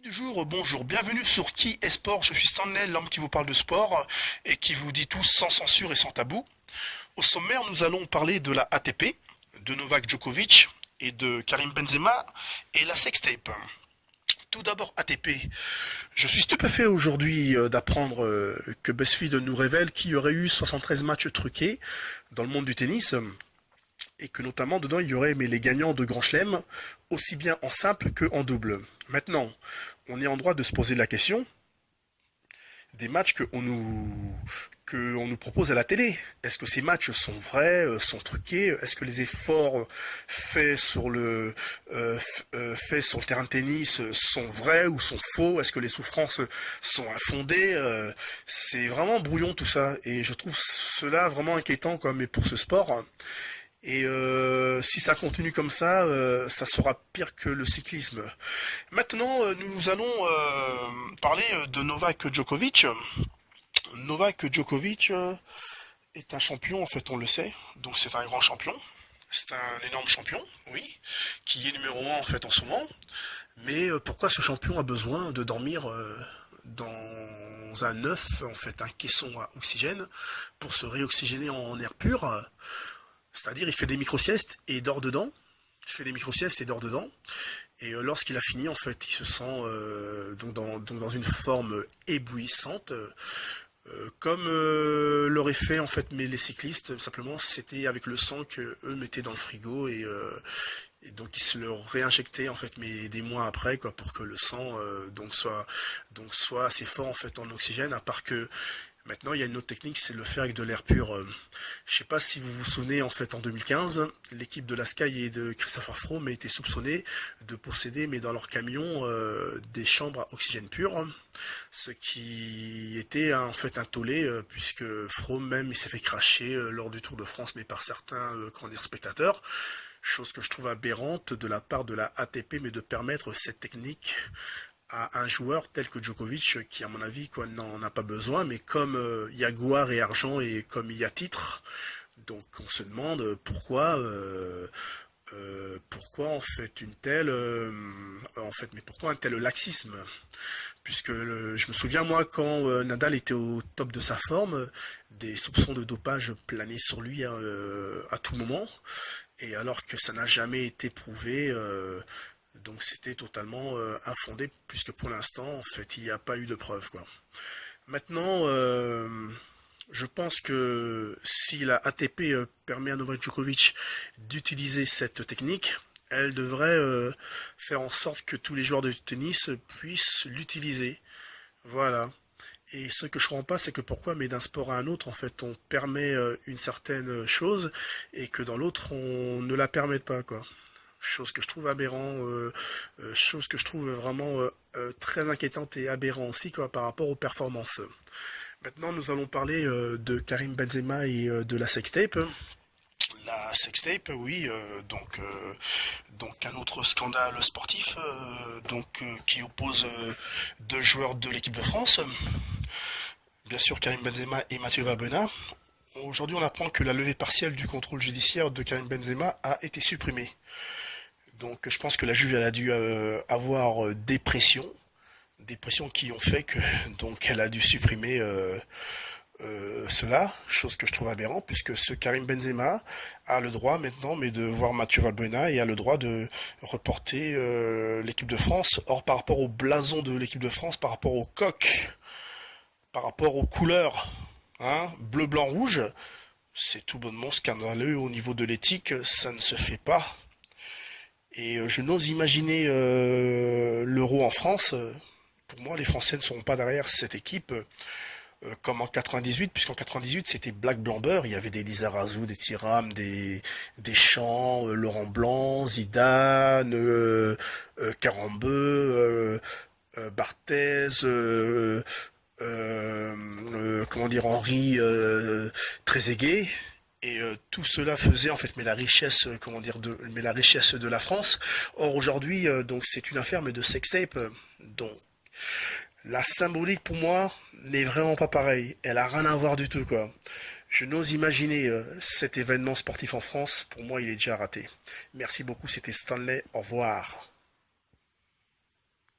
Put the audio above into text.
Du jour, bonjour, bienvenue sur Qui est Sport. Je suis Stanley, l'homme qui vous parle de sport et qui vous dit tout sans censure et sans tabou. Au sommaire, nous allons parler de la ATP, de Novak Djokovic et de Karim Benzema et la sextape. Tout d'abord ATP. Je suis stupéfait aujourd'hui d'apprendre que BuzzFeed nous révèle qu'il y aurait eu 73 matchs truqués dans le monde du tennis et que notamment dedans il y aurait les gagnants de Grand Chelem aussi bien en simple que en double. Maintenant, on est en droit de se poser la question des matchs que on nous propose à la télé. Est-ce que ces matchs sont vrais, sont truqués? Est-ce que les efforts faits sur le terrain de tennis sont vrais ou sont faux? Est-ce que les souffrances sont infondées? C'est vraiment brouillon tout ça et je trouve cela vraiment inquiétant quoi, mais pour ce sport. Et si ça continue comme ça sera pire que le cyclisme. Maintenant, nous allons parler de Novak Djokovic. Novak Djokovic est un champion, en fait, on le sait. Donc c'est un grand champion. C'est un énorme champion, oui, qui est numéro un en fait en ce moment. Mais pourquoi ce champion a besoin de dormir dans un œuf, en fait, un caisson à oxygène, pour se réoxygéner en air pur? C'est-à-dire, il fait des micro-siestes et il dort dedans. Il fait des micro-siestes et dort dedans. Et lorsqu'il a fini, en fait, il se sent donc dans une forme éblouissante, comme l'auraient fait en fait mais les cyclistes. Simplement, c'était avec le sang que eux mettaient dans le frigo et donc ils se le réinjectaient en fait mais des mois après quoi pour que le sang soit assez fort en fait en oxygène. À part que maintenant, il y a une autre technique, c'est de le faire avec de l'air pur. Je sais pas si vous vous souvenez, en fait, en 2015, l'équipe de la Sky et de Christopher Froome a été soupçonnée de posséder, mais dans leur camion, des chambres à oxygène pur, ce qui était en fait un tollé, puisque Froome même, il s'est fait cracher lors du Tour de France, mais par certains comment dire, spectateurs. Chose que je trouve aberrante de la part de la ATP, mais de permettre cette technique à un joueur tel que Djokovic, qui à mon avis quoi n'en a pas besoin, mais comme il y a gloire et argent et comme il y a titre, donc on se demande pourquoi en fait mais pourquoi un tel laxisme? Puisque je me souviens moi quand Nadal était au top de sa forme, des soupçons de dopage planaient sur lui à tout moment, et alors que ça n'a jamais été prouvé. Donc c'était totalement infondé puisque pour l'instant en fait il n'y a pas eu de preuves quoi. Maintenant je pense que si la ATP permet à Novak Djokovic d'utiliser cette technique, elle devrait faire en sorte que tous les joueurs de tennis puissent l'utiliser. Voilà. Et ce que je comprends pas, c'est que pourquoi, mais d'un sport à un autre, en fait, on permet une certaine chose et que dans l'autre, on ne la permet pas, quoi. Chose que je trouve aberrant, chose que je trouve vraiment très inquiétante et aberrant aussi quoi, par rapport aux performances. Maintenant, nous allons parler de Karim Benzema et de la sextape. La sextape, oui, donc un autre scandale sportif, qui oppose deux joueurs de l'équipe de France. Bien sûr, Karim Benzema et Mathieu Valbuena. Aujourd'hui, on apprend que la levée partielle du contrôle judiciaire de Karim Benzema a été supprimée. Donc je pense que la Juve elle a dû avoir des pressions qui ont fait que donc elle a dû supprimer cela, chose que je trouve aberrant puisque ce Karim Benzema a le droit maintenant mais de voir Mathieu Valbuena et a le droit de reporter l'équipe de France. Or par rapport au blason de l'équipe de France, par rapport au coq, par rapport aux couleurs, hein, bleu, blanc, rouge, c'est tout bonnement scandaleux au niveau de l'éthique, ça ne se fait pas. Et je n'ose imaginer l'Euro en France. Pour moi, les Français ne seront pas derrière cette équipe comme en 98, puisqu'en 98 c'était Black Blamber. Il y avait des Lizarazu, des Thuram, des Deschamps, Laurent Blanc, Zidane, Carambeu, Barthez, comment dire, Henri Trezeguet. Et tout cela faisait en fait mais la richesse mais la richesse de la France. Or aujourd'hui donc c'est une affaire mais de sextape. Donc la symbolique pour moi n'est vraiment pas pareille. Elle a rien à voir du tout quoi. Je n'ose imaginer cet événement sportif en France. Pour moi il est déjà raté. Merci beaucoup, c'était Stanley. Au revoir.